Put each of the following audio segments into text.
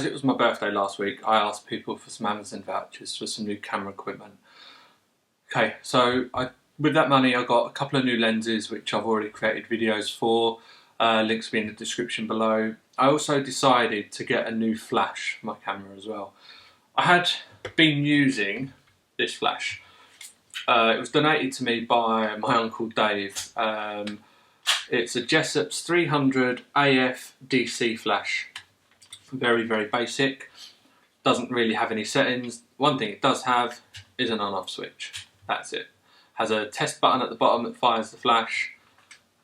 as it was my birthday last week, I asked people for some Amazon vouchers for some new camera equipment. Okay, so with that money I got a couple of new lenses which I've already created videos for. Links will be in the description below. I also decided to get a new flash for my camera as well. I had been using this flash. It was donated to me by my uncle Dave. It's a Jessup's 300 AF DC flash. Very, very basic. Doesn't really have any settings. One thing it does have is an on-off switch. That's it. Has a test button at the bottom that fires the flash.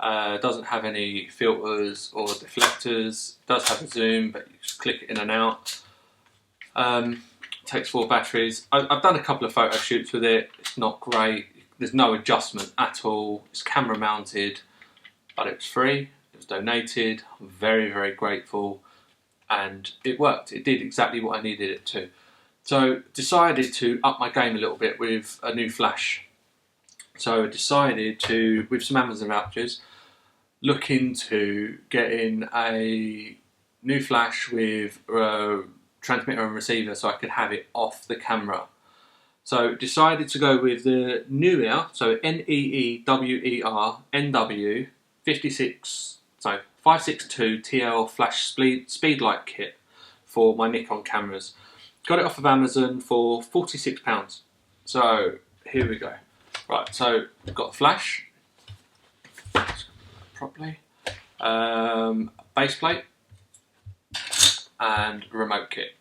Doesn't have any filters or deflectors. Does have a zoom, but you just click it in and out. Takes 4 batteries. I've done a couple of photo shoots with it. It's not great. There's no adjustment at all. It's camera mounted, but it was free. It was donated. I'm very, very grateful. And it worked. It did exactly what I needed it to. So decided to up my game a little bit with a new flash. So I decided to, with some Amazon vouchers, look into getting a new flash with a transmitter and receiver so I could have it off the camera. So decided to go with the Neewer, so Neewer NW-562 TL flash speedlight kit for my Nikon cameras. Got it off of Amazon for £46. So here we go. Right, so we've got a flash, properly, base plate, and remote kit.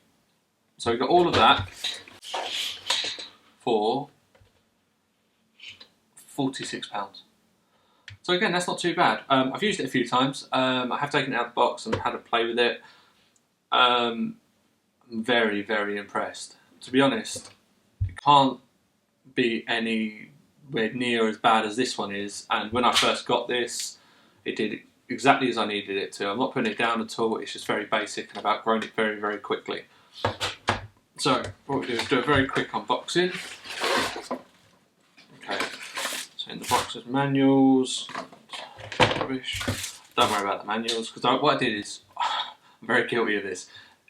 So we've got all of that for £46. So again, that's not too bad. I've used it a few times. I have taken it out of the box and had a play with it. I'm very, very impressed. To be honest, it can't be anywhere near as bad as this one is. And when I first got this, it did exactly as I needed it to. I'm not putting it down at all. It's just very basic, and I've outgrown it very, very quickly. So what we do is do a very quick unboxing. Okay. So in the box there's manuals. Rubbish. Don't worry about the manuals, because what I did is, I'm very guilty of this.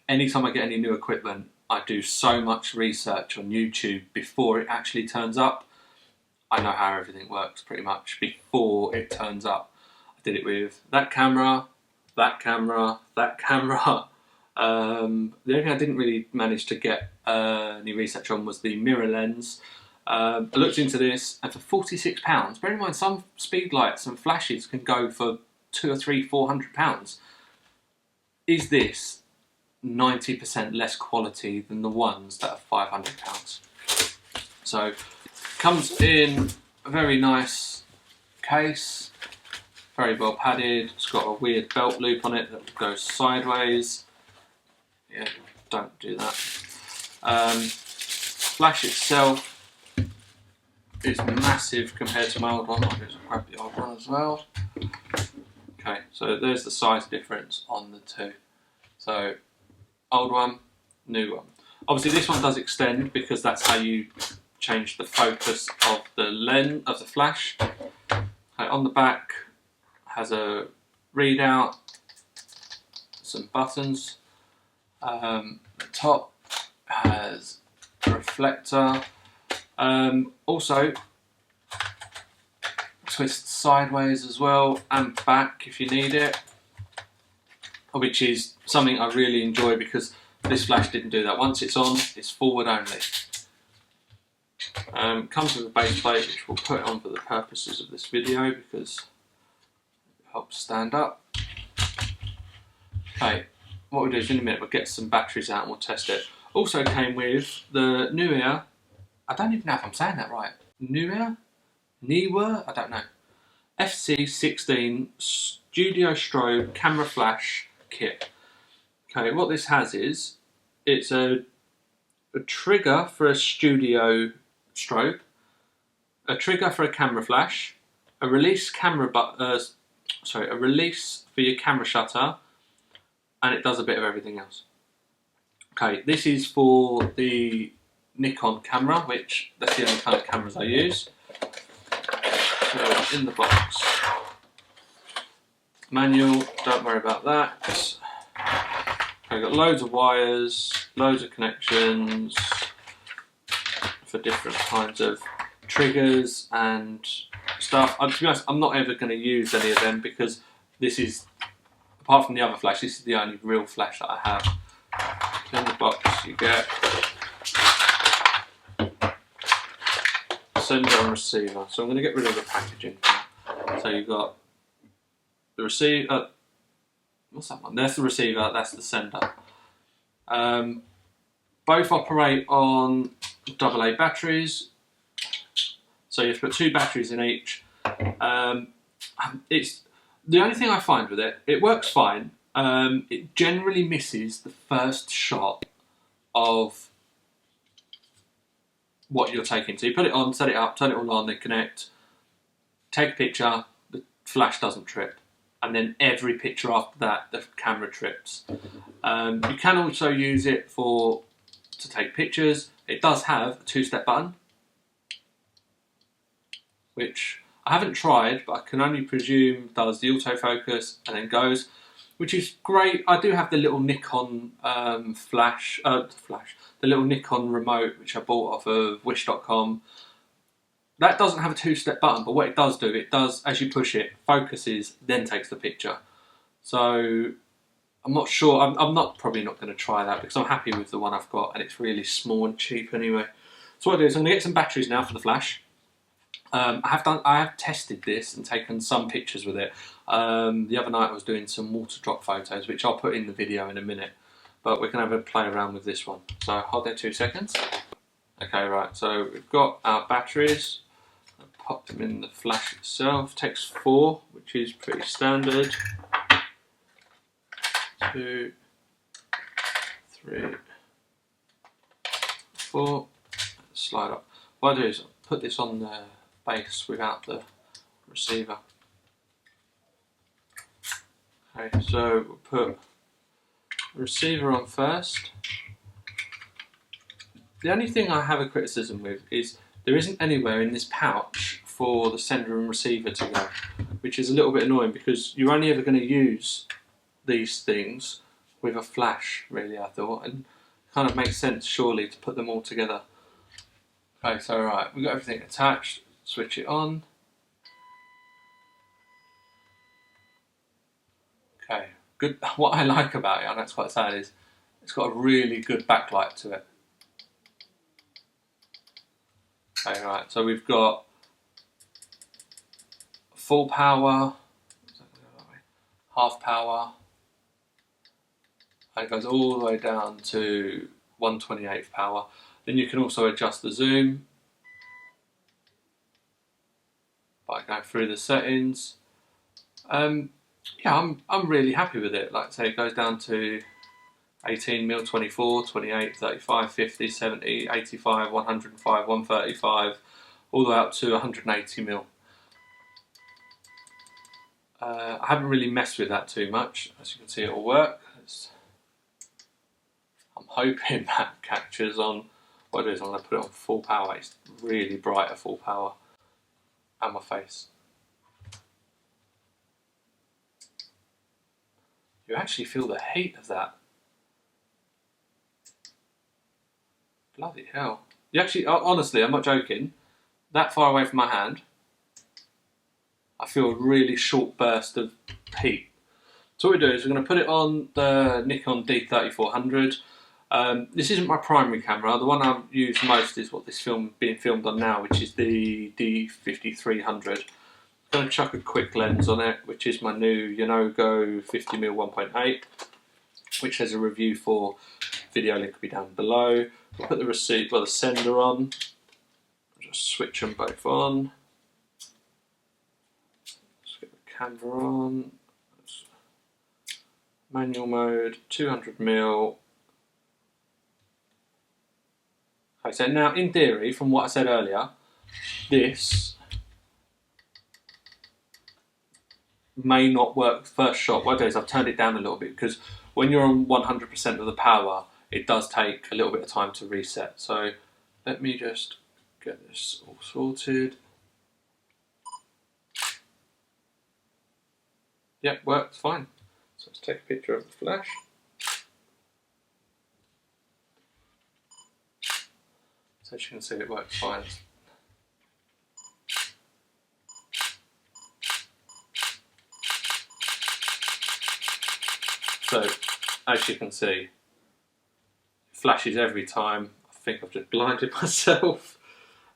Anytime I get any new equipment, I do so much research on YouTube before it actually turns up. I know how everything works pretty much before it turns up. I did it with that camera, that camera, that camera. The only thing I didn't really manage to get any research on was the mirror lens. I looked into this, and for £46, bear in mind some speed lights and flashes can go for £200 or £400. Is this 90% less quality than the ones that are £500? So, comes in a very nice case, very well padded. It's got a weird belt loop on it that goes sideways. Yeah, don't do that. Flash itself is massive compared to my old one. I'll just grab the old one as well. Okay, so there's the size difference on the two. So, old one, new one. Obviously this one does extend because that's how you change the focus of the lens of the flash. Okay, on the back has a readout, some buttons. The top has a reflector. Also twists sideways as well and back if you need it, which is something I really enjoy because this flash didn't do that. Once it's on, it's forward only. Comes with a base plate, which we'll put on for the purposes of this video because it helps stand up. Okay, what we'll do is in a minute we'll get some batteries out and we'll test it. Also came with the Neewer, I don't even know if I'm saying that right. Neewer? I don't know. FC16 Studio Strobe Camera Flash Kit. Okay, what this has is, it's a trigger for a studio strobe, a trigger for a camera flash, a release a release for your camera shutter, and it does a bit of everything else. Okay, this is for the Nikon camera, which that's the only kind of cameras I use. So in the box, manual, don't worry about that. Okay, got loads of wires, loads of connections for different kinds of triggers and stuff. To be honest, I'm not ever going to use any of them because this is, apart from the other flash, this is the only real flash that I have. In the box you get sender and receiver. So I'm going to get rid of the packaging. So you've got the receiver, what's that one? That's the receiver, that's the sender. Both operate on AA batteries. So you have to put 2 batteries in each. It's the only thing I find with it, it works fine. It generally misses the first shot of what you're taking. So you put it on, set it up, turn it all on, they connect, take a picture, the flash doesn't trip. And then every picture after that, the camera trips. You can also use it to take pictures. It does have a 2-step button, which I haven't tried, but I can only presume does the autofocus and then goes, which is great. I do have the little Nikon the little Nikon remote, which I bought off of wish.com. That doesn't have a 2-step button, but what it does do, it does, as you push it, focuses, then takes the picture. So I'm not sure, I'm probably not going to try that because I'm happy with the one I've got and it's really small and cheap anyway. So what I do is I'm going to get some batteries now for the flash. I have tested this and taken some pictures with it. The other night I was doing some water drop photos, which I'll put in the video in a minute. But we're going to have a play around with this one. So hold there 2 seconds. Okay, right, so we've got our batteries. I'll pop them in the flash itself. Takes 4, which is pretty standard. 2, 3, 4. Slide up. What I do is I'll put this on the base without the receiver. Okay, so we'll put the receiver on first. The only thing I have a criticism with is there isn't anywhere in this pouch for the sender and receiver to go, which is a little bit annoying because you're only ever going to use these things with a flash, really, I thought, and it kind of makes sense surely to put them all together. Okay, so right, we've got everything attached, switch it on. Okay, good. What I like about it, and that's quite sad, is it's got a really good backlight to it. Okay, right, so we've got full power, half power, and it goes all the way down to 1/28 power. Then you can also adjust the zoom by going through the settings. Yeah, I'm really happy with it. Like I say, it goes down to 18mm, 24, 28, 35, 50, 70, 85, 105, 135, all the way up to 180mm. I haven't really messed with that too much. As you can see, it'll work. I'm hoping that captures on what it is. I'm going to put it on full power. It's really bright at full power. And my face. You actually feel the heat of that. Bloody hell. You actually, honestly, I'm not joking, that far away from my hand, I feel a really short burst of heat. So what we do is we're going to put it on the Nikon D3400. This isn't my primary camera. The one I use most is what this film being filmed on now, which is the D5300. I'm going to chuck a quick lens on it, which is my new Go 50mm 1.8, which has a review for. Video link will be down below. We'll put the sender on. Just switch them both on. Let's get the camera on. Manual mode, 200mm. Okay, so now in theory, from what I said earlier, this may not work first shot. What I do is I've turned it down a little bit because when you're on 100% of the power, it does take a little bit of time to reset. So let me just get this all sorted. Yep, works fine. So let's take a picture of the flash. So as you can see, it works fine. So as you can see, it flashes every time. I think I've just blinded myself.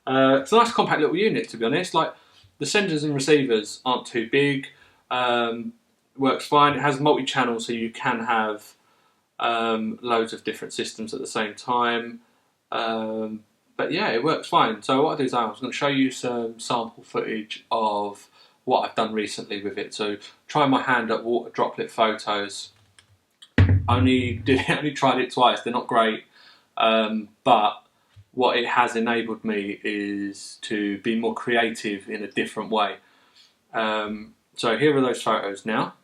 It's a nice compact little unit, to be honest. Like, the senders and receivers aren't too big. Works fine. It has multi-channel, so you can have loads of different systems at the same time. But yeah, it works fine. So what I'll do is I'm going to show you some sample footage of what I've done recently with it. So try my hand at water droplet photos. Only tried it twice. They're not great, but what it has enabled me is to be more creative in a different way. So here are those photos now.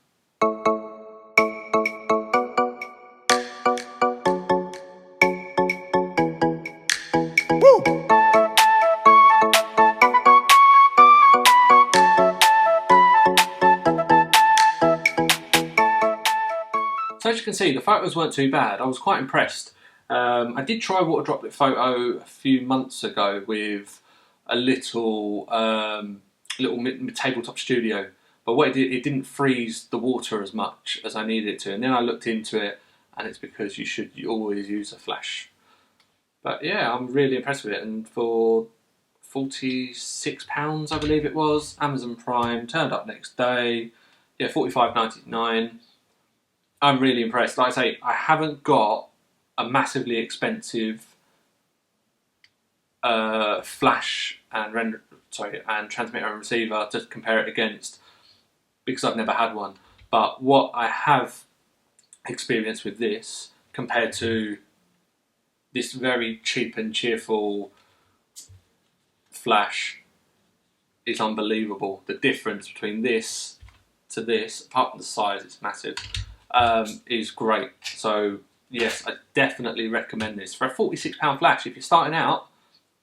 So as you can see, the photos weren't too bad. I was quite impressed. I did try water droplet photo a few months ago with a little tabletop studio, but what it didn't freeze the water as much as I needed it to. And then I looked into it, and it's because you should always use a flash. But yeah, I'm really impressed with it. And for £46, I believe it was, Amazon Prime, turned up next day. Yeah, £45.99. I'm really impressed. Like I say, I haven't got a massively expensive flash and transmitter and receiver to compare it against, because I've never had one. But what I have experienced with this compared to this very cheap and cheerful flash is unbelievable. The difference between this to this, apart from the size, it's massive, is great. So yes, I definitely recommend this. For a £46 flash, if you're starting out,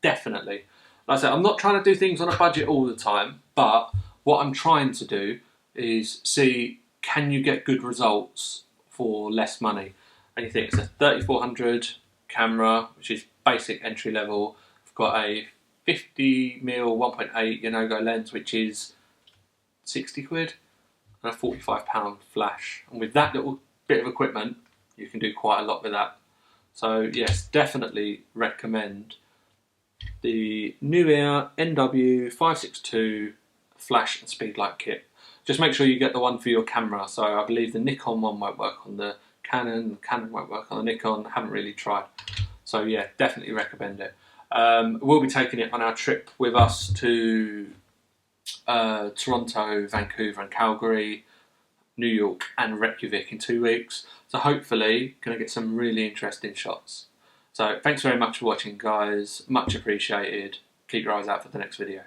definitely. Like I said, I'm not trying to do things on a budget all the time, but what I'm trying to do is see, can you get good results for less money? And you think it's a 3400 camera, which is basic entry level. I've got a 50mm 1.8 Yanogo lens, which is 60 quid, and a £45 flash. And with that little bit of equipment, you can do quite a lot with that. So yes, definitely recommend the Neewer NW-562 flash and speedlight kit. Just make sure you get the one for your camera. So I believe the Nikon one won't work on the Canon won't work on the Nikon. I haven't really tried. So yeah, definitely recommend it. We'll be taking it on our trip with us to Toronto, Vancouver and Calgary, New York and Reykjavik in 2 weeks. So hopefully going to get some really interesting shots. So thanks very much for watching, guys. Much appreciated. Keep your eyes out for the next video.